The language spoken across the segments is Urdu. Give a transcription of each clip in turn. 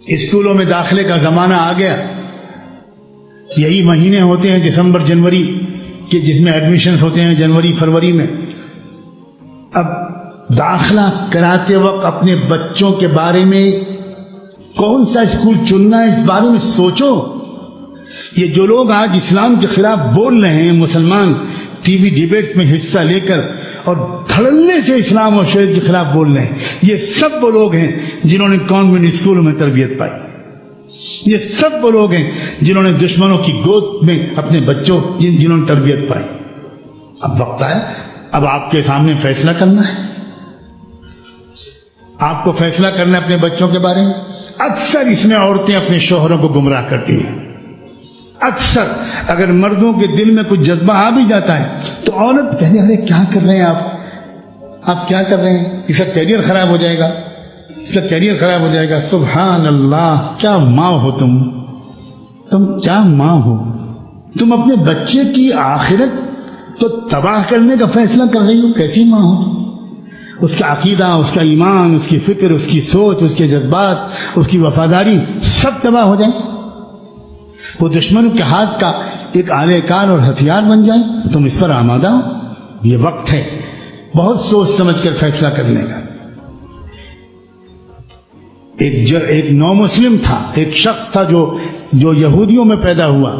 اسکولوں میں داخلے کا زمانہ آ گیا. یہی مہینے ہوتے ہیں دسمبر جنوری کے جس میں ایڈمیشنز ہوتے ہیں جنوری فروری میں. اب داخلہ کراتے وقت اپنے بچوں کے بارے میں کون سا اسکول چننا ہے اس بارے میں سوچو. یہ جو لوگ آج اسلام کے خلاف بول رہے ہیں، مسلمان ٹی وی ڈیبیٹس میں حصہ لے کر اور دھڑلے سے اسلام اور شریعت کے خلاف بول رہے ہیں، یہ سب وہ لوگ ہیں جنہوں نے کانوینٹ اسکولوں میں تربیت پائی. یہ سب وہ لوگ ہیں جنہوں نے دشمنوں کی گود میں اپنے بچوں جنہوں نے تربیت پائی. اب وقت آیا، اب آپ کے سامنے فیصلہ کرنا ہے. آپ کو فیصلہ کرنا ہے اپنے بچوں کے بارے میں. اکثر اس میں عورتیں اپنے شوہروں کو گمراہ کرتی ہیں. اکثر اگر مردوں کے دل میں کچھ جذبہ آ بھی جاتا ہے تو عورت کہنے ارے کیا کر رہے ہیں آپ کیا کر رہے ہیں، اس کا کیریئر خراب ہو جائے گا، اس کا کیریئر خراب ہو جائے گا. سبحان اللہ، کیا ماں ہو تم کیا ماں ہو. تم اپنے بچے کی آخرت تو تباہ کرنے کا فیصلہ کر رہی ہو. کیسی ماں ہو تم؟ اس کا عقیدہ، اس کا ایمان، اس کی فکر، اس کی سوچ، اس کے جذبات، اس کی وفاداری سب تباہ ہو جائیں. وہ دشمنوں کے ہاتھ کا ایک آلے کار اور ہتھیار بن جائیں. تم اس پر آمادہ ہو. یہ وقت ہے بہت سوچ سمجھ کر فیصلہ کرنے کا. ایک نو مسلم تھا، ایک شخص تھا جو یہودیوں میں پیدا ہوا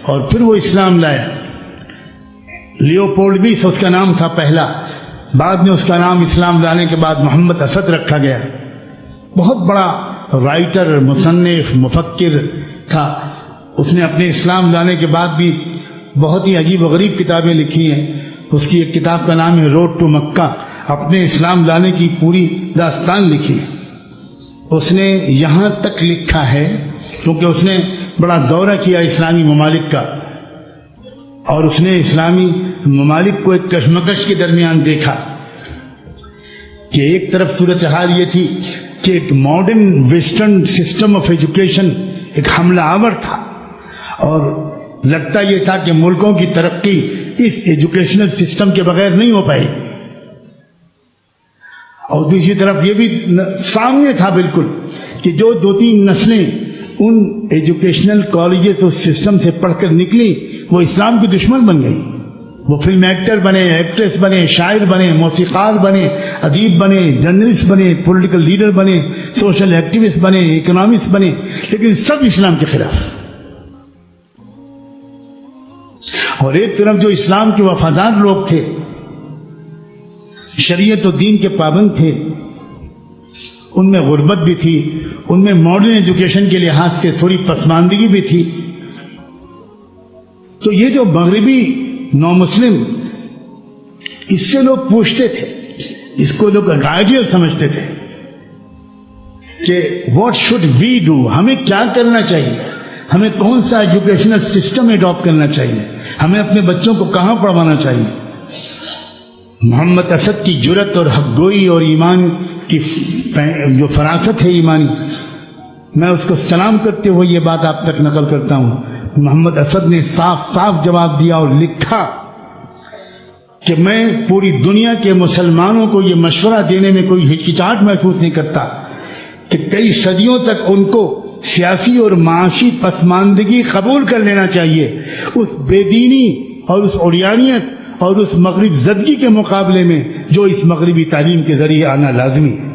اور پھر وہ اسلام لایا. لیوپولڈس اس کا نام تھا پہلا. بعد میں اس کا نام اسلام لانے کے بعد محمد اسد رکھا گیا. بہت بڑا رائٹر، مصنف، مفکر تھا. اس نے اپنے اسلام لانے کے بعد بھی بہت ہی عجیب و غریب کتابیں لکھی ہیں. اس کی ایک کتاب کا نام ہے روڈ ٹو مکہ. اپنے اسلام لانے کی پوری داستان لکھی. اس نے یہاں تک لکھا ہے کیونکہ اس نے بڑا دورہ کیا اسلامی ممالک کا، اور اس نے اسلامی ممالک کو ایک کشمکش کے درمیان دیکھا کہ ایک طرف صورتحال یہ تھی کہ ایک modern western system of education ایک حملہ آور تھا، اور لگتا یہ تھا کہ ملکوں کی ترقی اس ایجوکیشنل سسٹم کے بغیر نہیں ہو پائی. اور دوسری طرف یہ بھی سامنے تھا بالکل کہ جو 2-3 نسلیں ان ایجوکیشنل کالجز اور سسٹم سے پڑھ کر نکلی وہ اسلام کی دشمن بن گئی. وہ فلم ایکٹر بنے، ایکٹریس بنے، شاعر بنے، موسیقار بنے، ادیب بنے، جرنلسٹ بنے، پولیٹیکل لیڈر بنے، سوشل ایکٹیوسٹ بنے، اکنامسٹ بنے، لیکن سب اسلام کے خلاف. اور ایک طرف جو اسلام کے وفادار لوگ تھے، شریعت و دین کے پابند تھے، ان میں غربت بھی تھی، ان میں ماڈرن ایجوکیشن کے لحاظ سے تھوڑی پسماندگی بھی تھی. تو یہ جو مغربی نو مسلم، اس سے لوگ پوچھتے تھے، اس کو لوگ آئیڈیل سمجھتے تھے کہ واٹ شوڈ وی ڈو، ہمیں کیا کرنا چاہیے، ہمیں کون سا ایجوکیشنل سسٹم اڈاپٹ کرنا چاہیے، ہمیں اپنے بچوں کو کہاں پڑھوانا چاہیے. محمد اسد کی جرت اور حق گوئی اور ایمان کی جو فراست ہے ایمانی، میں اس کو سلام کرتے ہوئے یہ بات آپ تک نقل کرتا ہوں. محمد اسد نے صاف جواب دیا اور لکھا کہ میں پوری دنیا کے مسلمانوں کو یہ مشورہ دینے میں کوئی ہچکچاہٹ محسوس نہیں کرتا کہ کئی صدیوں تک ان کو سیاسی اور معاشی پسماندگی قبول کر لینا چاہیے. اس بے دینی اور اس عریانیت اور اس مغرب زدگی کے مقابلے میں جو اس مغربی تعلیم کے ذریعے آنا لازمی ہے.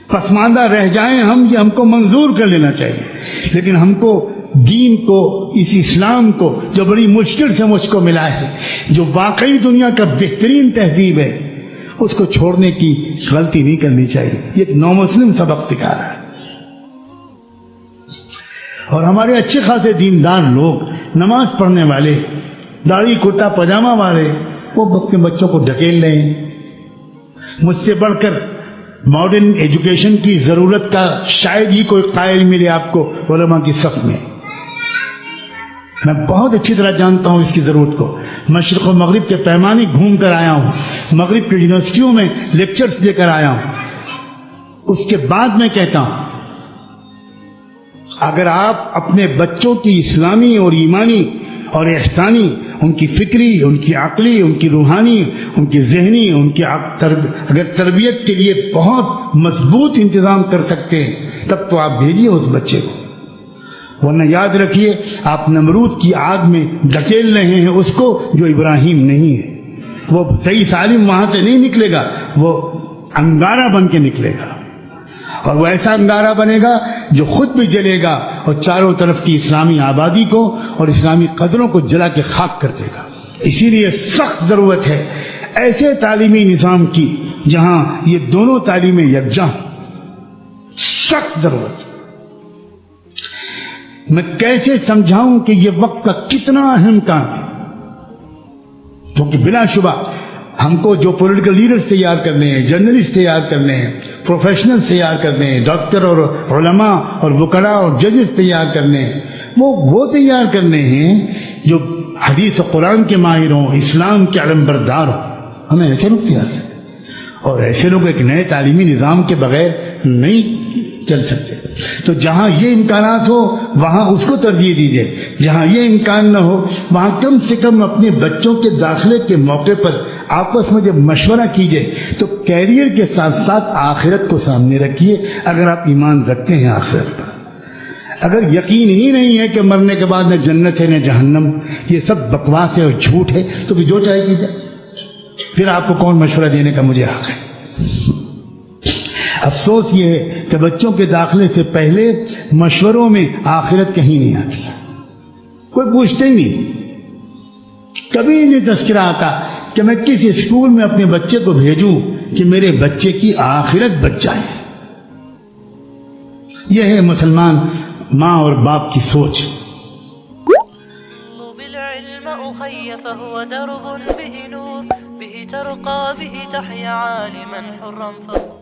پسماندہ رہ جائیں ہم، یہ ہم کو منظور کر لینا چاہیے، لیکن ہم کو دین کو، اس اسلام کو جو بڑی مشکل سے مجھ کو ملا ہے، جو واقعی دنیا کا بہترین تہذیب ہے، اس کو چھوڑنے کی غلطی نہیں کرنی چاہیے. یہ ایک نو مسلم سبق سکھا رہا ہے. اور ہمارے اچھے خاصے دیندار لوگ، نماز پڑھنے والے، داڑھی کرتا پاجامہ والے، وہ اپنے بچوں کو ڈھکیل رہے ہیں. مجھ سے بڑھ کر ماڈرن ایجوکیشن کی ضرورت کا شاید ہی کوئی قائل ملے آپ کو علماء کی صف میں. میں بہت اچھی طرح جانتا ہوں اس کی ضرورت کو. مشرق و مغرب کے پیمانے گھوم کر آیا ہوں، مغرب کی یونیورسٹیوں میں لیکچرز دے کر آیا ہوں. اس کے بعد میں کہتا ہوں، اگر آپ اپنے بچوں کی اسلامی اور ایمانی اور احسانی، ان کی فکری، ان کی عقلی، ان کی روحانی، ان کی ذہنی، ان کی اگر تربیت کے لیے بہت مضبوط انتظام کر سکتے ہیں، تب تو آپ بھیجیے اس بچے کو، ورنہ یاد رکھیے آپ نمرود کی آگ میں دھکیل رہے ہیں اس کو جو ابراہیم نہیں ہے۔ وہ صحیح سالم وہاں سے نہیں نکلے گا، وہ انگارہ بن کے نکلے گا، اور وہ ایسا انگارہ بنے گا جو خود بھی جلے گا اور چاروں طرف کی اسلامی آبادی کو اور اسلامی قدروں کو جلا کے خاک کر دے گا۔ اسی لیے سخت ضرورت ہے ایسے تعلیمی نظام کی جہاں یہ دونوں تعلیمیں یکجاں، سخت ضرورت۔ میں کیسے سمجھاؤں کہ یہ وقت کا کتنا اہم کام ہے، کیونکہ بلا شبہ ہم کو جو پولیٹیکل لیڈرز تیار کرنے ہیں، جرنلسٹ تیار کرنے ہیں، پروفیشنلز تیار کرنے ہیں، ڈاکٹر اور علماء اور وکلاء اور ججز تیار کرنے ہیں، وہ تیار کرنے ہیں جو حدیث و قرآن کے ماہر ہوں، اسلام کے علم بردار ہوں۔ ہمیں ایسے لوگ تیار کریں، اور ایسے لوگ ایک نئے تعلیمی نظام کے بغیر نہیں چل سکتے۔ تو جہاں یہ امکانات ہو وہاں اس کو ترجیح دیجیے، جہاں یہ امکان نہ ہو وہاں کم سے کم اپنے بچوں کے داخلے کے موقع پر آپس میں جب مشورہ کیجیے تو کیریئر کے ساتھ ساتھ آخرت کو سامنے رکھیے۔ اگر آپ ایمان رکھتے ہیں آخرت پر، اگر یقین ہی نہیں ہے کہ مرنے کے بعد نہ جنت ہے نہ جہنم، یہ سب بکواس ہے اور جھوٹ ہے، تو پھر جو چاہے کیجیے، پھر آپ کو کون مشورہ دینے کا مجھے حق ہے؟ افسوس یہ ہے کہ بچوں کے داخلے سے پہلے مشوروں میں آخرت کہیں نہیں آتی، کوئی پوچھتے ہی نہیں، کبھی نہیں تذکرہ آتا کہ میں کس اسکول میں اپنے بچے کو بھیجوں کہ میرے بچے کی آخرت بچ جائے۔ یہ ہے مسلمان ماں اور باپ کی سوچ۔ به ترقى به تحيا عالما حرا فخورا